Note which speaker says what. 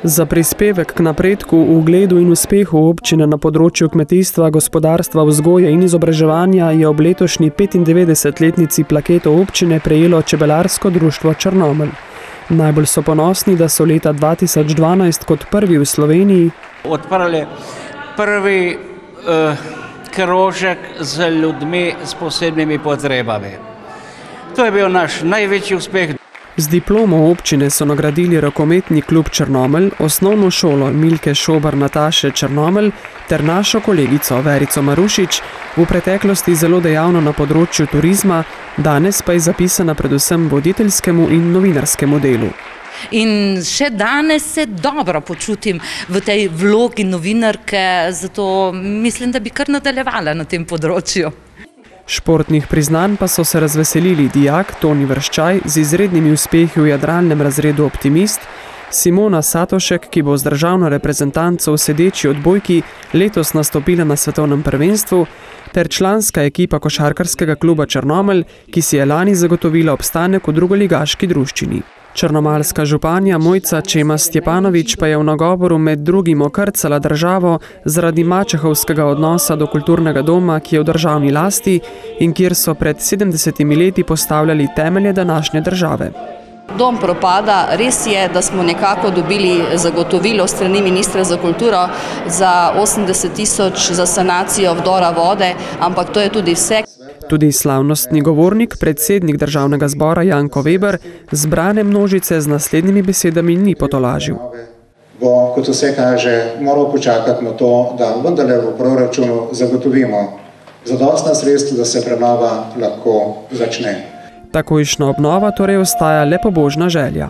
Speaker 1: Za prispevek k napredku, ugledu in uspehu občine na področju kmetijstva, gospodarstva, vzgoje in izobraževanja je ob letošnji 95-letnici plaketo občine prejelo Čebelarsko društvo Črnomelj. Najbolj so ponosni, da so leta 2012 kot prvi v Sloveniji
Speaker 2: odprli prvi krožek z ljudmi s posebnimi potrebami. To je bil naš največji uspeh.
Speaker 1: Z diplomo občine so nagradili rokometni klub Črnomelj, osnovno šolo Milke Šobar Nataše Črnomelj ter našo kolegico Verico Marušič, v preteklosti zelo dejavno na področju turizma, danes pa je zapisana predvsem voditeljskemu in novinarskemu delu.
Speaker 3: In še danes se dobro počutim v tej vlogi novinarke, zato mislim, da bi kar nadaljevala na tem področju.
Speaker 1: Športnih priznanj pa so se razveselili dijak Toni Vrščaj z izrednimi uspehi v jadralnem razredu Optimist, Simona Satošek, ki bo z državno reprezentanco v sedeči odbojki letos nastopila na svetovnem prvenstvu, ter članska ekipa košarkarskega kluba Črnomelj, ki si je lani zagotovila obstanek v drugoligaški druščini. Črnomaljska županja Mojca Čema Stjepanovič pa je v nagovoru med drugim okrcala državo zaradi mačehovskega odnosa do kulturnega doma, ki je v državni lasti in kjer so pred 70 leti postavljali temelje današnje države.
Speaker 4: Dom propada, res je, da smo nekako dobili zagotovilo strani ministra za kulturo za 80 000 za sanacijo vdora vode, ampak to je tudi vse.
Speaker 1: Tudi slavnostni govornik, predsednik državnega zbora Janko Veber, zbrane množice z naslednjimi besedami ni potolažil.
Speaker 5: Bo, kot vse kaže, moral počakati na to, da vendarle v proračunu zagotovimo zadostna sredstva, da se prenova lahko začne.
Speaker 1: Takojšnja obnova torej ostaja le pobožna želja.